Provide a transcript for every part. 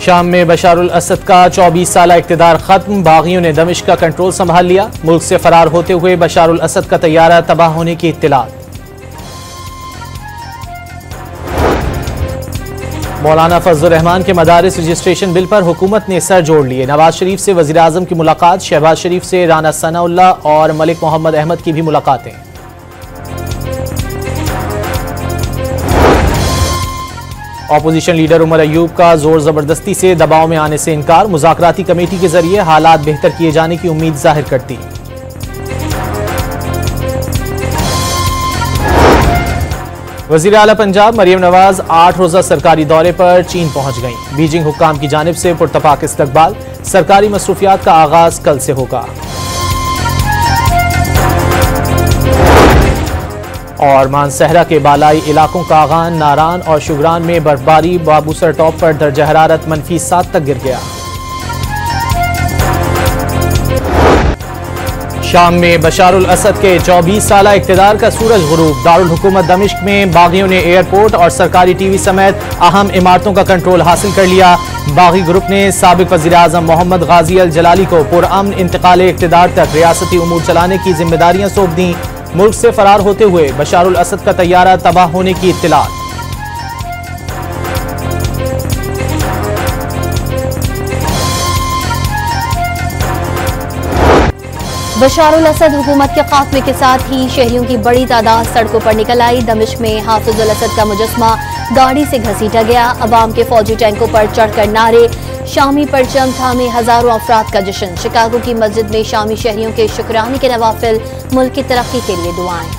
शाम में बशारुल असद का 24 साला इक़्तिदार खत्म, बागियों ने दमिश्क का कंट्रोल संभाल लिया। मुल्क से फरार होते हुए बशारुल असद का तैयारा तबाह होने की इत्तिलात। मौलाना फजलुर रहमान के मदारिस रजिस्ट्रेशन बिल पर हुकूमत ने सर जोड़ लिए। नवाज शरीफ से वज़ीर आज़म की मुलाकात, शहबाज शरीफ से राना सनाउल्लाह और मलिक मोहम्मद अहमद की भी मुलाकातें। ऑपोजिशन लीडर उमर अयूब का जोर जबरदस्ती से दबाव में आने से इनकार, मुज़ाकराती कमेटी के जरिए हालात बेहतर किए जाने की उम्मीद जाहिर करती। वज़ीर आला पंजाब मरियम नवाज 8 रोज़ा सरकारी दौरे पर चीन पहुंच गईं। बीजिंग हुक्काम की जानिब से पुरतपाक इस्तकबाल, सरकारी मसरूफियात का आगाज कल से होगा। और मानसहरा के बालाई इलाकों कागान, नारान और शुगरान में बर्फबारी, बाबूसर टॉप पर दर्जा हरारत -7 तक गिर गया। शाम में बशारुल असद के 24 साला इक़्तिदार का सूरज गुरूब, दारुल हुकूमत दमिश्क में बागियों ने एयरपोर्ट और सरकारी टीवी समेत अहम इमारतों का कंट्रोल हासिल कर लिया। बागी ग्रुप ने साबिक वज़ीर आज़म मोहम्मद गाजी अल जलाली को पुरअमन इंतकाल इक़्तिदार तक रियासती उमूर चलाने की जिम्मेदारियां सौंप दी। मुल्क से फरार होते हुए बशारुल असद का तैयारा तबाह होने की इत्तिलात। बशारुल असद हुकूमत के खात्मे के साथ ही शहरियों की बड़ी तादाद सड़कों पर निकल आई। दमिश्क में हाफिजुल असद का मुजस्मा गाड़ी से घसीटा गया। अवाम के फौजी टैंकों पर चढ़कर नारे, शामी परचम थामे हजारों अफराद का जश्न। शिकागो की मस्जिद में शामी शहरियों के शुक्राने के नवाफिल, मुल्क की तरक्की के लिए दुआएं।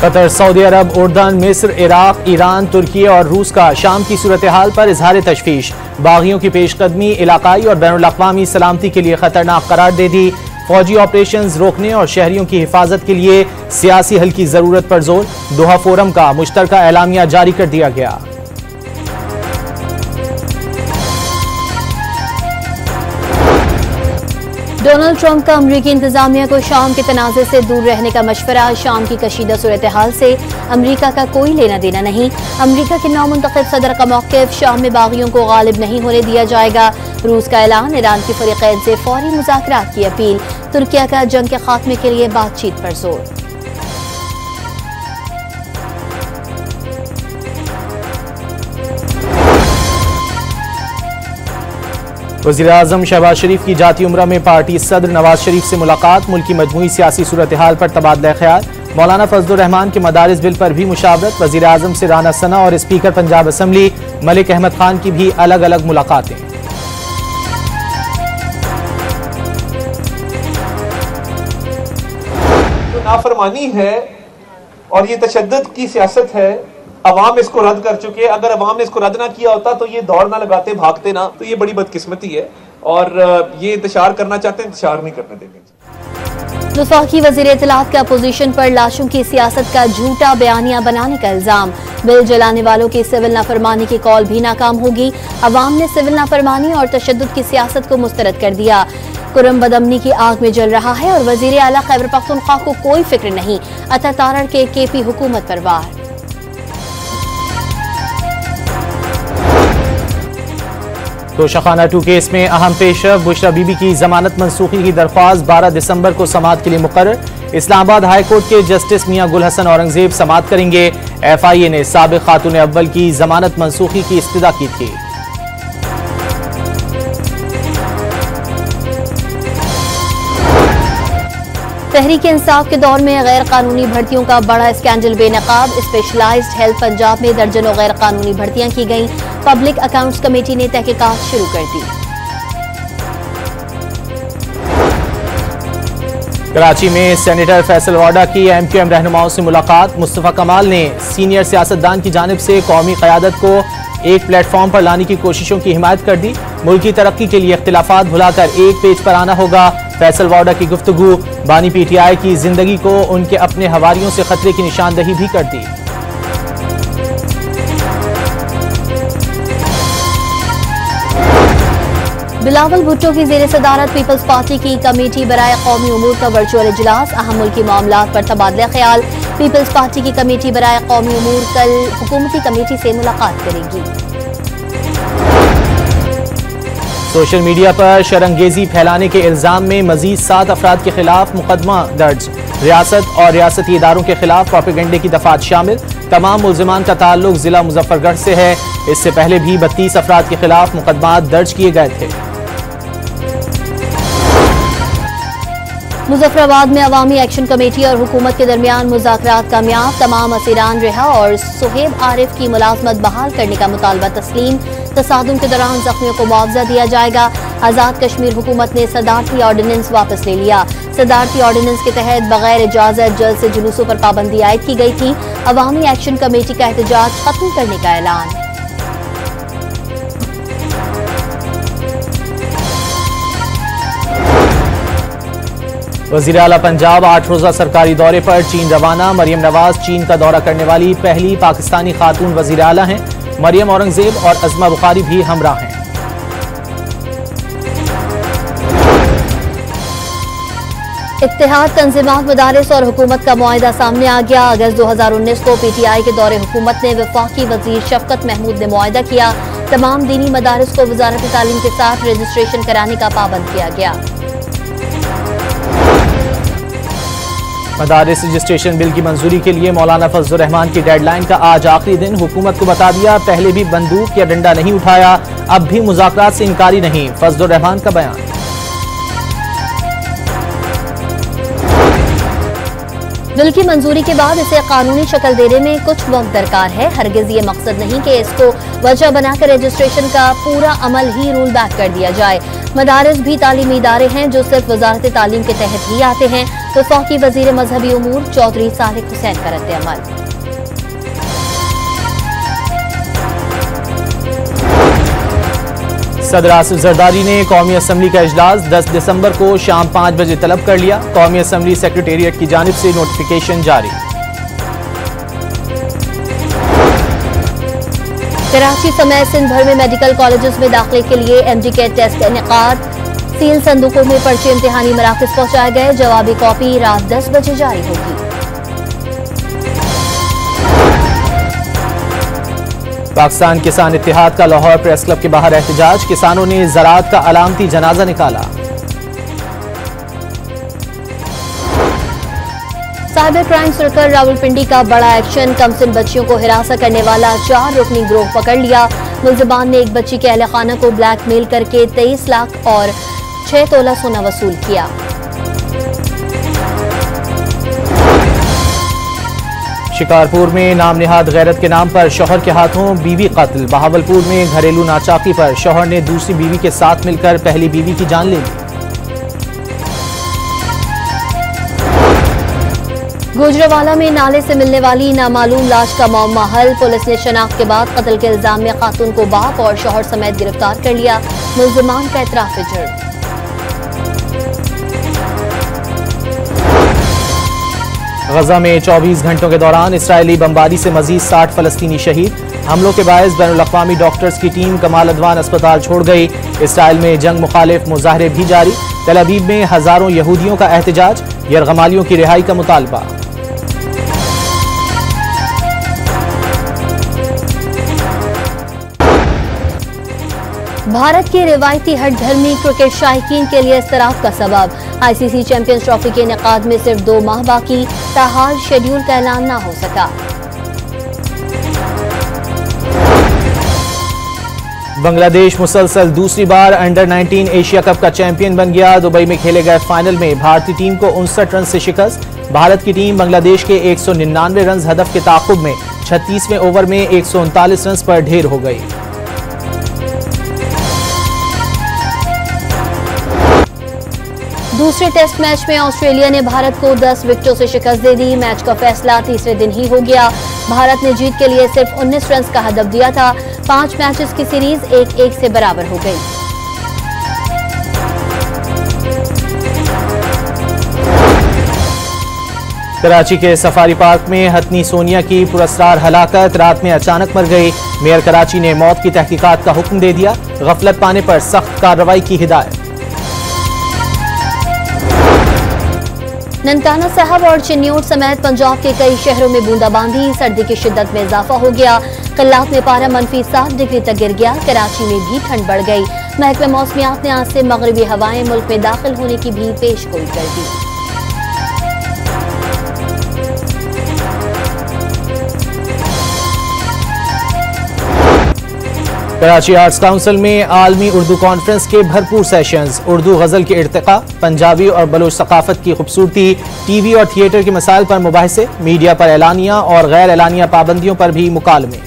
कतर, सऊदी अरब, उर्दन, मिस्र, इराक, ईरान, तुर्की और रूस का शाम की सूरत हाल पर इजहार तशवीश। बागियों की पेशकदमी इलाकाई और बैनुल अक़वामी सलामती के लिए खतरनाक करार दे दी। फौजी ऑपरेशंस रोकने और शहरियों की हिफाजत के लिए सियासी हल की जरूरत पर जोर। दोहा फोरम का मुश्तरका एलामिया जारी कर दिया गया। डोनाल्ड ट्रंप का अमरीकी इंतजामिया को शाम के तनाज़े से दूर रहने का मशवरा। शाम की कशीदा सूरत हाल से अमरीका का कोई लेना देना नहीं। अमरीका के नौमुंतखब सदर का मौक़िफ़, शाम में बागियों को गालिब नहीं होने दिया जाएगा। रूस का ऐलान, ईरान की फरीक़ैन से फौरी मुज़ाकरात की अपील। तुर्किया का जंग के खात्मे के लिए बातचीत पर जोर। वज़ीर आज़म शहबाज शरीफ की जाती उम्रा में पार्टी सदर नवाज शरीफ से मुलाकात। मुल्क की मजमूई सियासी सूरत हाल पर तबादला ख्याल। मौलाना फजलुर रहमान के मदारिस बिल पर भी मुशावरत। वज़ीर आज़म से राना सना और स्पीकर पंजाब असम्बली मलिक अहमद खान की भी अलग अलग मुलाकातें। नाफरमानी है और ये तशद्दुद की सियासत है। अवाम इसको रद्द कर चुके हैं। अगर अवाम ने इसको रद्द ना किया होता तो ये दौड़ ना लगाते, भागते ना, तो ये बड़ी बदकिस्मती है। और ये इंतशार करना चाहते हैं, इंतशार नहीं करने देंगे। वफाकी वज़ीर इत्तलात का अपोजिशन पर लाशों की सियासत का झूठा बयानिया बनाने का इल्जाम। बिल जलाने वालों की सिविल नाफरमानी की कॉल भी नाकाम होगी। अवाम ने सिविल नाफरमानी और तशद्दुद की सियासत को मुस्तरद कर दिया। कुरम बदअमनी की आग में जल रहा है और वज़ीर आला खैबर पख्तूनख्वा को कोई फिक्र नहीं। अता तारड़ के केपी हुकूमत पर वार। तोशाखाना 2 केस में अहम पेशरफ, बुशरा बीबी की जमानत मनसूखी की दरख्वास्त 12 दिसंबर को समाअत के लिए मुकर्रर। इस्लामाबाद हाई कोर्ट के जस्टिस मियां गुल हसन औरंगजेब समाअत करेंगे। FIA ने साबिक खातून अव्वल की जमानत मनसूखी की इस्तदा की थी। तहरीक इंसाफ के दौर में गैर कानूनी भर्तियों का बड़ा स्कैंडल बेनकाब। स्पेशलाइज्ड हेल्थ पंजाब में दर्जनों गैर कानूनी भर्तियां की गईं। पब्लिक अकाउंट्स कमेटी ने तहकीकात शुरू कर दी। कराची में सेनेटर फैसल वाडा की MQM रहनुमाओं से मुलाकात। मुस्तफा कमाल ने सीनियर सियासतदान की जानिब से कौमी क़यादत को एक प्लेटफॉर्म पर लाने की कोशिशों की हिमायत कर दी। मुल्क की तरक्की के लिए इख्तिलाफात भुलाकर एक पेज पर आना होगा। फैसल वाडा की गुफ्तगू। बानी PTI की जिंदगी को उनके अपने हवारियों से खतरे की निशानदही भी कर दी। बिलावल भुट्टो की जेर सदारत पीपल्स पार्टी की कमेटी बराए कौमी उमूर का वर्चुअल इजलास, अहम मुल्की मामलात पर तबादला ख्याल। पीपल्स पार्टी की कमेटी बराए कौमी उमूर कल हुकूमती कमेटी से मुलाकात करेगी। सोशल मीडिया पर शरंगेजी फैलाने के इल्जाम में मजीद 7 अफराद के खिलाफ मुकदमा दर्ज। रियासत और रियासती इदारों के खिलाफ प्रोपेगेंडे की दफात शामिल। तमाम मुल्जिमान का ताल्लुक जिला मुजफ्फरगढ़ से है। इससे पहले भी 32 अफराद के खिलाफ मुकदमात दर्ज किए गए थे। मुजफ्फराबाद में अवामी एक्शन कमेटी और हुकूमत के दरमियान मुज़ाकरात कामयाब। तमाम असीरान रिहा और सुहेब आरिफ की मुलाजमत बहाल करने का मुतालबा तस्लीम। तसादुम के दौरान जख्मियों को मुआवजा दिया जाएगा। आज़ाद कश्मीर हुकूमत ने सदारती ऑर्डिनेंस वापस ले लिया। सदारती ऑर्डिनेंस के तहत बगैर इजाजत जल्द से जुलूसों पर पाबंदी आयद की गई थी। अवामी एक्शन कमेटी का एहतजाज खत्म करने का ऐलान। वज़ीर आला पंजाब 8 रोज़ा सरकारी दौरे पर चीन रवाना। मरियम नवाज चीन का दौरा करने वाली पहली पाकिस्तानी खातून वज़ीर आला हैं। मरियम औरंगजेब और अज़मा बुखारी भी हमरा हैं। इत्तेहाद तंजीमात मदारिस और हुकूमत का मुआहिदा सामने आ गया। अगस्त 2019 को PTI के दौरे हुकूमत ने वफाकी वजीर शफकत महमूद ने मुआहिदा किया। तमाम दीनी मदारिस को वजारत तालीम के साथ रजिस्ट्रेशन कराने का पाबंद किया गया। मदारिस रजिस्ट्रेशन बिल की मंजूरी के लिए मौलाना फजलुर रहमान की डेडलाइन का आज आखिरी दिन। हुकूमत को बता दिया, पहले भी बंदूक या डंडा नहीं उठाया, अब भी मुज़ाकरात से इनकारी नहीं। फजलुर रहमान का बयान। बिल की मंजूरी के बाद इसे कानूनी शक्ल देने में कुछ वक्त दरकार है। हरगिज ये मकसद नहीं कि इसको वजह बनाकर रजिस्ट्रेशन का पूरा अमल ही रूल बैक कर दिया जाए। मदारिस भी तालीमी इदारे हैं जो सिर्फ वजारत तालीम के तहत ही आते हैं। वफाकी वजीर मजहबी उमूर चौधरी सालिक हुसैन का रद्द-ए-अमल। सदर आसिफ जरदारी ने कौमी असम्बली का इजलास 10 दिसंबर को शाम 5 बजे तलब कर लिया। कौमी असम्बली सेक्रेटेरिएट की जानिब से नोटिफिकेशन जारी। कराची समेत सिंध भर में मेडिकल कॉलेजेस में दाखिले के लिए MD के टेस्ट का इनेकाद। सील संदूकों में पर्चे इम्तिहानी मराकज पहुंचाए गए। जवाबी कॉपी रात 10 बजे जारी होगी। पाकिस्तान किसान इत्तेहाद का लाहौर प्रेस क्लब के बाहर एहतजाज। किसानों ने ज़राअत का अलामती जनाजा निकाला। साइबर क्राइम सर्कल रावलपिंडी का बड़ा एक्शन। कमसिन बच्चियों को हिरासत करने वाला 4 रुकनी गिरोह पकड़ लिया। मुल्जिमान ने एक बच्ची के अहले खाना को ब्लैकमेल करके 23 लाख और 6 तोला सोना वसूल किया। शिकारपुर में नाम निहाद गैरत के नाम पर शौहर के हाथों बीवी कत्ल। बहावलपुर में घरेलू नाचाकी पर शौहर ने दूसरी बीवी के साथ मिलकर पहली बीवी की जान ले ली। गुजरावाला में नाले से मिलने वाली नामालूम लाश का मौमा हल। पुलिस ने शनाख्त के बाद कत्ल के इल्जाम में खातून को बाप और शौहर समेत गिरफ्तार कर लिया। मुल्जिमान का एतराफ जुर्म। गजा में 24 घंटों के दौरान इसराइली बमबारी से मजीद 60 फलस्तीनी शहीद। हमलों के बायस बैनुल-अक़वामी डॉक्टर्स की टीम कमाल अदवान अस्पताल छोड़ गई। इसराइल में जंग मुखालिफ मुजाहरे भी जारी। तल अवीव में हजारों यहूदियों का एहतजाज। यरगमालियों की रिहाई का मुतालबा। भारत के रिवायती हठधर्मी क्रिकेट शायकीन के लिए इस्तराब का सबब। ICC चैंपियंस ट्रॉफी के इनेकाद में सिर्फ 2 माह बाकी। ताहाल शेड्यूल का ऐलान ना हो सका। बांग्लादेश मुसलसल दूसरी बार अंडर-19 एशिया कप का चैंपियन बन गया। दुबई में खेले गए फाइनल में भारतीय टीम को 59 रन से शिकस्त। भारत की टीम बांग्लादेश के 199 रन हदफ के ताक़ुब में 36वें ओवर में 139 रन पर ढेर हो गई। दूसरे टेस्ट मैच में ऑस्ट्रेलिया ने भारत को 10 विकेटों से शिकस्त दे दी। मैच का फैसला तीसरे दिन ही हो गया। भारत ने जीत के लिए सिर्फ 19 रन का हदफ दिया था। 5 मैचेस की सीरीज 1-1 से बराबर हो गई। कराची के सफारी पार्क में हथनी सोनिया की पुरस्कार हलाकत, रात में अचानक मर गई। मेयर कराची ने मौत की तहकीकात का हुक्म दे दिया। गफलत पाने पर सख्त कार्रवाई की हिदायत। ननकाना साहब और चिन्नौर समेत पंजाब के कई शहरों में बूंदाबांदी, सर्दी की शिद्दत में इजाफा हो गया। कल्लात में पारा -7 डिग्री तक गिर गया। कराची में भी ठंड बढ़ गई। महकमे मौसमियात ने आज से मगरबी हवाएं मुल्क में दाखिल होने की भी पेशगोई कर दी। कराची आर्ट्स काउंसिल में आलमी उर्दू कॉन्फ्रेंस के भरपूर सेशंस। उर्दू गजल के इर्तिका, पंजाबी और बलोच सकाफत की खूबसूरती, टीवी और थिएटर के मसाइल पर मुबाहिसे, मीडिया पर एलानिया और गैर एलानिया पाबंदियों पर भी मुकालमे।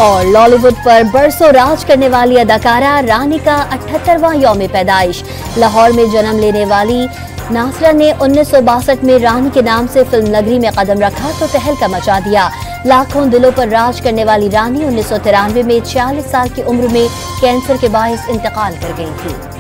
और लॉलीवुड पर बरसों राज करने वाली अदाकारा रानी का 78वां यौम पैदाइश। लाहौर में जन्म लेने वाली नासरा ने 1962 में रानी के नाम से फिल्म नगरी में कदम रखा तो तहलका मचा दिया। लाखों दिलों पर राज करने वाली रानी 1993 में 46 साल की उम्र में कैंसर के बायस इंतकाल कर गई थी।